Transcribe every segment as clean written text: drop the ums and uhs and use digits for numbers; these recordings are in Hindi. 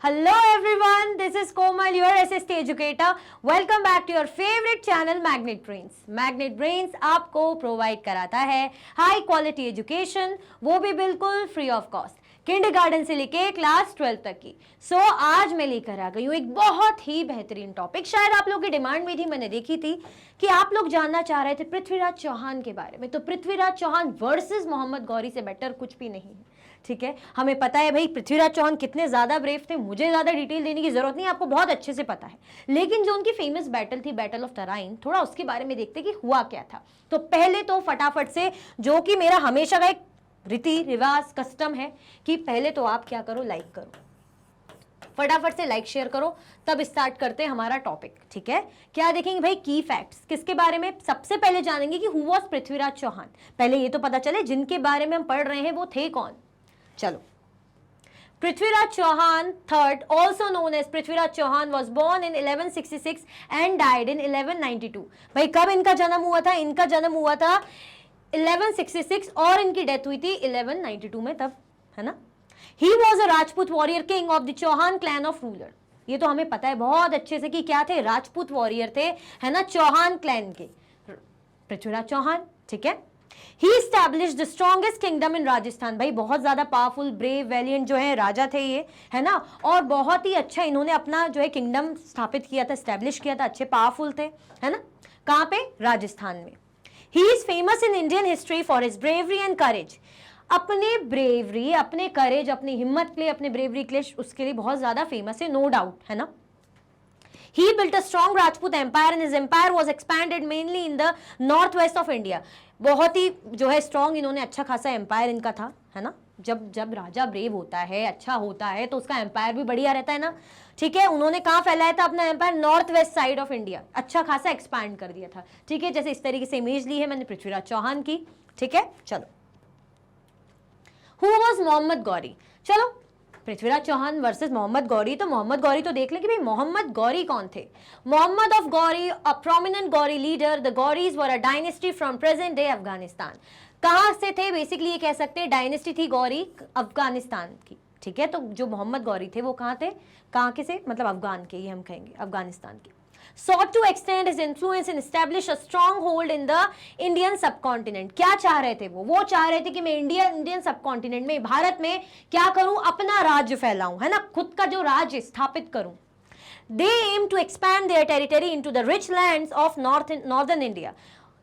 Hello everyone, this is Komal, your SST educator. Welcome back to your favorite channel Magnet Brains. Magnet Brains आपको प्रोवाइड कराता है हाई क्वालिटी एजुकेशन, वो भी बिल्कुल फ्री ऑफ कॉस्ट, किंडरगार्टन से लेके क्लास 12 तक की। आज मैं लेकर आ गई हूँ एक बहुत ही बेहतरीन टॉपिक। शायद आप लोगों की डिमांड में थी, मैंने देखी थी कि आप लोग जानना चाह रहे थे पृथ्वीराज चौहान के बारे में। तो पृथ्वीराज चौहान वर्सेस मोहम्मद गौरी से बेटर कुछ भी नहीं है, ठीक है। हमें पता है भाई पृथ्वीराज चौहान कितने ज्यादा ब्रेव थे, मुझे ज्यादा डिटेल देने की जरूरत नहीं, आपको बहुत अच्छे से पता है। लेकिन जो उनकी फेमस बैटल थी, बैटल ऑफ तराइन, थोड़ा उसके बारे में देखते कि हुआ क्या था। तो पहले तो फटाफट से, जो कि मेरा हमेशा का एक रीति रिवाज कस्टम है कि पहले तो आप क्या करो, लाइक करो, फटाफट से लाइक शेयर करो, तब स्टार्ट करते हैं हमारा टॉपिक, ठीक है। क्या देखेंगे भाई, की फैक्ट्स किसके बारे में। सबसे पहले जानेंगे कि हु वाज पृथ्वीराज चौहान। पहले ये तो पता चले जिनके बारे में हम पढ़ रहे हैं वो थे कौन। चलो, Prithviraj Chauhan third, also known as Prithviraj Chauhan, was born in 1166 and died in 1192। भाई कब इनका जन्म हुआ था? इनका जन्म हुआ था 1166 और इनकी डेथ हुई थी 1192 में, तब, है ना। He was a Rajput warrior king of the Chauhan clan of ruler। ये तो हमें पता है बहुत अच्छे से कि क्या थे, राजपूत वॉरियर थे, है ना, चौहान क्लैन के पृथ्वीराज चौहान, ठीक है। He established the strongest kingdom in Rajasthan. भाई बहुत ज्यादा पावरफुल, ब्रेव, वैलियंट जो है राजा थे ये, है ना। और बहुत ही अच्छा इन्होंने अपना जो है किंगडम स्थापित किया था, एस्टेब्लिश किया था, अच्छे पावरफुल थे, है ना। कहाँ पे? राजस्थान में। He is famous in Indian history for his bravery and courage। अपने ब्रेवरी, अपने करेज, अपनी हिम्मत के लिए, अपने ब्रेवरी के लिए, उसके लिए बहुत ज्यादा फेमस है, नो डाउट, है ना। He built a strong Rajput empire and his empire was expanded mainly in the northwest of India। बहुत ही जो है स्ट्रॉन्ग, इन्होंने अच्छा खासा एम्पायर इनका था, है ना। जब राजा ब्रेव होता है, अच्छा होता है, तो उसका एम्पायर भी बढ़िया रहता है ना, ठीक है। उन्होंने कहाँ फैलाया था अपना empire? North west side of India, अच्छा खासा एक्सपैंड कर दिया था, ठीक है। जैसे इस तरीके से इमेज ली है मैंने पृथ्वीराज चौहान की, ठीक है। चलो, हु वाज मोहम्मद गौरी। चलो, पृथ्वीराज चौहान वर्सेस मोहम्मद गौरी। तो मोहम्मद गौरी तो देख लें कि भाई मोहम्मद गौरी कौन थे। Mohammed of Ghori, a prominent Ghori leader. The Ghoris were a dynasty from present day Afghanistan. कहां से थे? बेसिकली ये कह सकते हैं डायनेस्टी थी गौरी अफगानिस्तान की, ठीक है। तो जो मोहम्मद गौरी थे वो कहाँ थे, कहाँ के से, मतलब अफगान के, ये हम कहेंगे अफगानिस्तान के। Sought to extend his influence and establish a stronghold in the Indian subcontinent। क्या चाह रहे थे वो चाह रहे थे कि मैं इंडियन सबकॉन्टिनेंट में, भारत में क्या करूं, अपना राज्य फैलाऊं, है ना, खुद का जो राज्य स्थापित करूं। They aim to expand their territory into the rich lands of northern India।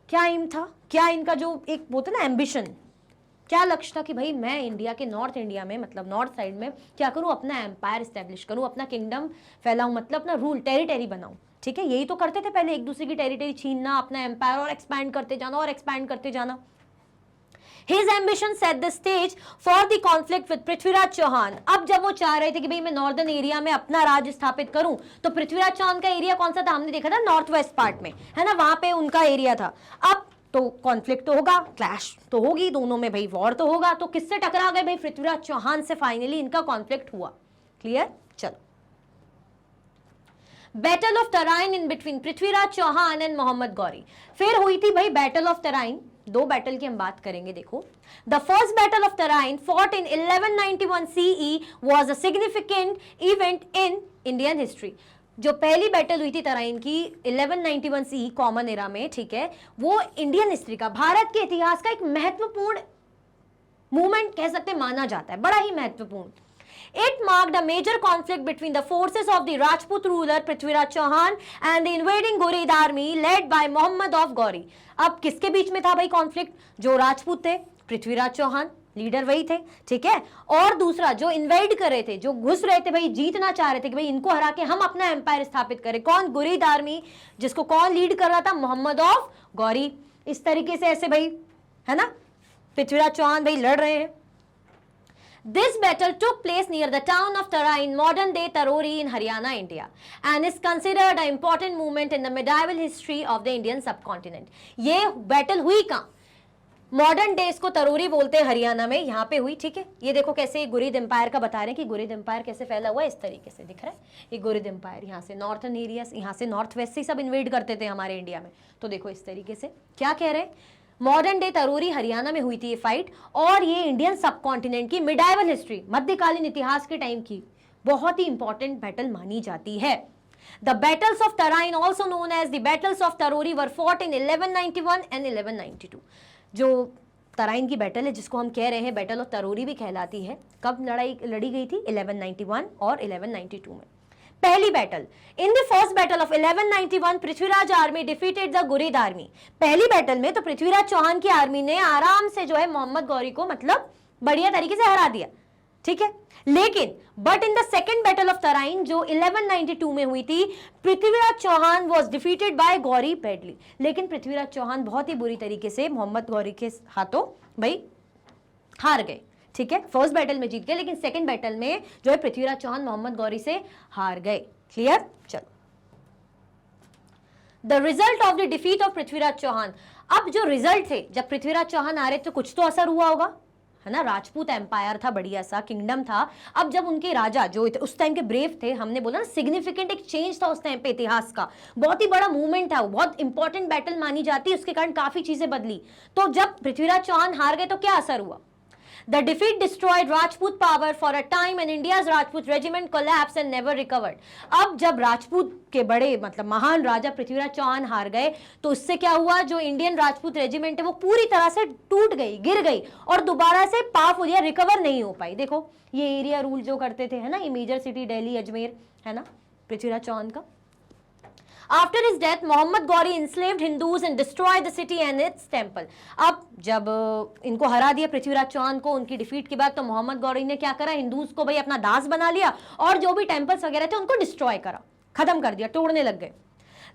क्या एम था, क्या इनका जो एक होता ना एम्बिशन, क्या लक्ष्य था कि भाई मैं इंडिया के नॉर्थ इंडिया में, मतलब नॉर्थ साइड में क्या करूं, अपना एम्पायर स्टैब्लिश करूं, अपना किंगडम फैलाऊं, मतलब अपना रूल टेरिटरी बनाऊं, ठीक है। यही तो करते थे पहले, एक दूसरे की टेरिटरी छीनना, अपना एम्पायर और एक्सपैंड करते जाना और एक्सपैंड करते जाना। His ambition set the stage for the conflict with Prithviraj Chauhan. अब जब वो चाह रहे थे कि भाई मैं नॉर्दर्न एरिया में अपना राज्य स्थापित करूं, तो पृथ्वीराज चौहान का एरिया कौन सा था? हमने देखा था नॉर्थ वेस्ट पार्ट में, है ना, वहां पे उनका एरिया था। अब तो कॉन्फ्लिक्ट तो होगा, क्लैश तो होगी दोनों में, भाई वॉर तो होगा। तो किससे टकरा गए भाई? पृथ्वीराज चौहान से फाइनली इनका कॉन्फ्लिक्ट हुआ। क्लियर? चलो, battle of Tarain in between Prithviraj Chauhan and Mohammed Ghori. फिर हुई थी भाई बैटल ऑफ तराइन। दो बैटल की हम बात करेंगे, देखो। The first battle of Tarain fought in 1191 CE was a significant event in Indian history. जो पहली बैटल हुई थी तराइन की 1191 CE कॉमन एरा में, ठीक है, वो इंडियन हिस्ट्री का, भारत के इतिहास का एक महत्वपूर्ण मूवमेंट कह सकते माना जाता है, बड़ा ही महत्वपूर्ण। It marked a major conflict between the forces of the Rajput ruler Prithviraj Chauhan and the invading Ghurid army led by Muhammad of Ghori। अब किसके बीच में था भाई कॉन्फ्लिक्ट? जो राजपूत थे, पृथ्वीराज चौहान लीडर वही थे, ठीक है, और दूसरा जो इन्वेड कर रहे थे, जो घुस रहे थे भाई, जीतना चाह रहे थे कि भाई इनको हरा के हम अपना एम्पायर स्थापित करें, कौन? गुरीद आर्मी, जिसको कौन लीड कर रहा था? मोहम्मद ऑफ गौरी। इस तरीके से ऐसे भाई, है ना, पृथ्वीराज चौहान भाई लड़ रहे हैं। This battle took place near the town of Tara in modern day Tarori in Haryana, India, and is considered an important movement in the medieval history of the Indian subcontinent। ये बैटल हुई कहाँ? मॉडर्न डे इसको तरोरी बोलते हैं, हरियाणा में, यहाँ पे हुई, ठीक है। ये देखो कैसे गुरीद एम्पायर का बता रहे हैं कि गुरीद एम्पायर कैसे फैला हुआ है, इस तरीके से दिख रहा है। ये गुरीद एम्पायर यहाँ से नॉर्थन एरिया, यहाँ से नॉर्थ वेस्ट से सब इन्वेड करते थे हमारे इंडिया में। तो देखो इस तरीके से क्या कह रहे हैं, मॉडर्न डे तरोरी हरियाणा में हुई थी ये फाइट, और ये इंडियन सबकॉन्टिनेंट की मिडाइवल हिस्ट्री, मध्यकालीन इतिहास के टाइम की बहुत ही इंपॉर्टेंट बैटल मानी जाती है। The battles of Tarain, also known as the battles of Tarori, were fought in 1191 and 1192. जो तराइन की बैटल है, जिसको हम कह रहे हैं बैटल ऑफ तरोरी भी कहलाती है, कब लड़ी गई थी? 1191 और 1192 में। पहली battle, in the first battle of 1191 Prithviraj army defeated the Ghurid army. पहली बैटल में तो पृथ्वीराज चौहान की आर्मी ने आराम से जो है मोहम्मद गौरी को मतलब बढ़िया तरीके से हरा दिया, ठीक है। लेकिन but in the second battle of Tarain जो 1192 में हुई थी, Prithviraj Chauhan was defeated by Ghori badly. लेकिन पृथ्वीराज चौहान बहुत ही बुरी तरीके से मोहम्मद गौरी के हाथों भाई हार गए, ठीक है। फर्स्ट बैटल में जीत गए, लेकिन सेकेंड बैटल में जो है पृथ्वीराज चौहान मोहम्मद गौरी से हार गए। क्लियर? चलो, the result of the defeat of Prithviraj Chauhan. अब जो रिजल्ट थे, जब पृथ्वीराज चौहान हारे तो कुछ तो असर हुआ होगा, है ना। राजपूत एम्पायर था, बढ़िया सा किंगडम था। अब जब उनके राजा जो उस टाइम के ब्रेव थे, हमने बोला ना सिग्निफिकेंट एक चेंज था उस टाइम पे, इतिहास का बहुत ही बड़ा मूवमेंट था, वो बहुत इंपॉर्टेंट बैटल मानी जाती है, उसके कारण काफी चीजें बदली। तो जब पृथ्वीराज चौहान हार गए तो क्या असर हुआ? The defeat destroyed Rajput power for a time and India's Rajput regiment collapsed and never recovered. अब जब राजपूत के बड़े मतलब महान राजा पृथ्वीराज चौहान हार गए तो उससे क्या हुआ? जो इंडियन राजपूत रेजिमेंट है वो पूरी तरह से टूट गई, गिर गई और दोबारा से पावरफुल रिकवर नहीं हो पाई। देखो ये एरिया रूल जो करते थे, है ना, ये मेजर सिटी दिल्ली अजमेर, है ना, पृथ्वीराज चौहान का। After his death, Mohammad Ghori enslaved Hindus and destroyed the city and its temple. अब जब इनको हरा दिया पृथ्वीराज चौहान को उनकी डिफीट के बाद, तो मोहम्मद गौरी ने क्या करा? हिंदूज को भाई अपना दास बना लिया और जो भी टेम्पल्स वगैरह थे उनको डिस्ट्रॉय करा, खत्म कर दिया, तोड़ने लग गए।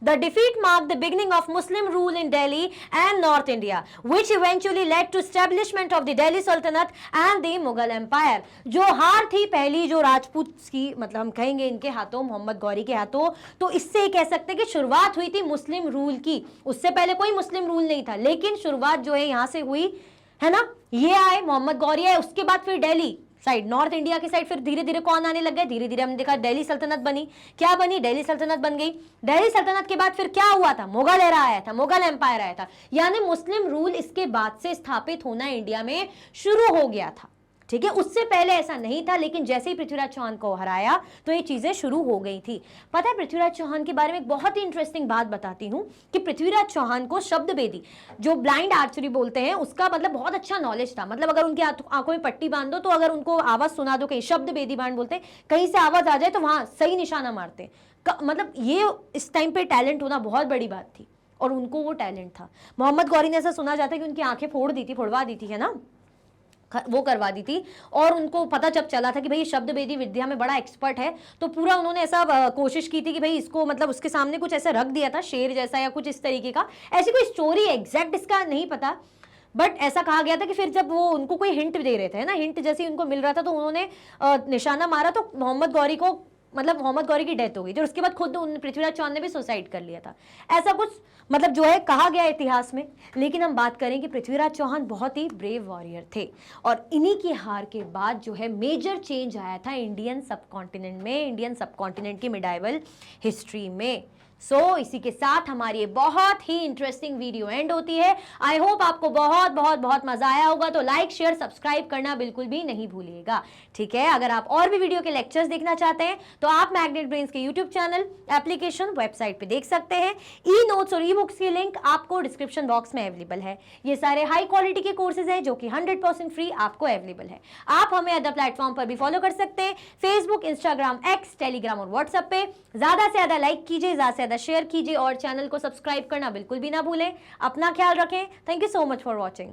The defeat marked the beginning of Muslim rule in Delhi and North India, which eventually led to establishment of the Delhi Sultanate and the Mughal Empire. जो हार थी पहली जो राजपूत की, मतलब हम कहेंगे इनके हाथों, मोहम्मद गौरी के हाथों, तो इससे कह सकते हैं कि शुरुआत हुई थी मुस्लिम रूल की। उससे पहले कोई मुस्लिम रूल नहीं था, लेकिन शुरुआत जो है यहाँ से हुई, है ना। ये आए, मोहम्मद गौरी आए, उसके बाद फिर दिल्ली साइड, नॉर्थ इंडिया की साइड फिर धीरे धीरे कौन आने लग गए? धीरे धीरे हमने देखा दिल्ली सल्तनत बनी। क्या बनी? दिल्ली सल्तनत बन गई। दिल्ली सल्तनत के बाद फिर क्या हुआ था? मुगल एरा आया था, मुगल एम्पायर आया था, यानी मुस्लिम रूल इसके बाद से स्थापित होना इंडिया में शुरू हो गया था, ठीक है। उससे पहले ऐसा नहीं था, लेकिन जैसे ही पृथ्वीराज चौहान को हराया तो ये चीजें शुरू हो गई थी। पता है पृथ्वीराज चौहान के बारे में एक बहुत ही इंटरेस्टिंग बात बताती हूँ कि पृथ्वीराज चौहान को शब्द बेदी, जो ब्लाइंड आर्चरी बोलते हैं, उसका मतलब बहुत अच्छा नॉलेज था। मतलब अगर उनकी आंखों में पट्टी बांध दो तो अगर उनको आवाज सुना दो, कहीं शब्द बेदी बांध बोलते हैं, कहीं से आवाज आ जाए तो वहां सही निशाना मारते। मतलब ये इस टाइम पे टैलेंट होना बहुत बड़ी बात थी और उनको वो टैलेंट था। मोहम्मद गौरी ने ऐसा सुना जाता है कि उनकी आंखें फोड़वा दी थी, है ना, वो करवा दी थी। और उनको पता जब चला था कि भाई शब्द वेदी विद्या में बड़ा एक्सपर्ट है, तो पूरा उन्होंने ऐसा कोशिश की थी कि भाई इसको मतलब उसके सामने कुछ ऐसा रख दिया था, शेर जैसा या कुछ इस तरीके का। ऐसी कोई स्टोरी एग्जैक्ट इसका नहीं पता, बट ऐसा कहा गया था कि फिर जब वो उनको कोई हिंट दे रहे थे ना, हिंट जैसे ही उनको मिल रहा था तो उन्होंने निशाना मारा तो मोहम्मद गौरी को, मतलब मोहम्मद गौरी की डेथ हो गई थी। और उसके बाद खुद पृथ्वीराज चौहान ने भी सुसाइड कर लिया था, ऐसा कुछ मतलब जो है कहा गया इतिहास में। लेकिन हम बात करें कि पृथ्वीराज चौहान बहुत ही ब्रेव वॉरियर थे और इन्हीं की हार के बाद जो है मेजर चेंज आया था इंडियन सबकॉन्टिनेंट में, इंडियन सबकॉन्टिनेंट की मिडाइवल हिस्ट्री में। इसी के साथ हमारी ये बहुत ही इंटरेस्टिंग वीडियो एंड होती है। आई होप आपको बहुत बहुत बहुत मजा आया होगा, तो लाइक शेयर सब्सक्राइब करना बिल्कुल भी नहीं भूलिएगा, ठीक है। अगर आप और भी वीडियो के लेक्चर्स देखना चाहते हैं तो आप मैग्नेट ब्रेन्स के यूट्यूब चैनल, एप्लीकेशन, वेबसाइट पे देख सकते हैं। ई नोट्स और ई बुक्स की लिंक आपको डिस्क्रिप्शन बॉक्स में अवेलेबल है। ये सारे हाई क्वालिटी के कोर्सेज हैं जो कि 100% फ्री आपको अवेलेबल है। आप हमें अदर प्लेटफॉर्म पर भी फॉलो कर सकते हैं, फेसबुक, इंस्टाग्राम, एक्स, टेलीग्राम और व्हाट्सएप पे। ज्यादा से ज्यादा लाइक कीजिए, ज्यादा से ज्यादा शेयर कीजिए और चैनल को सब्सक्राइब करना बिल्कुल भी ना भूलें। अपना ख्याल रखें। Thank you so much for watching.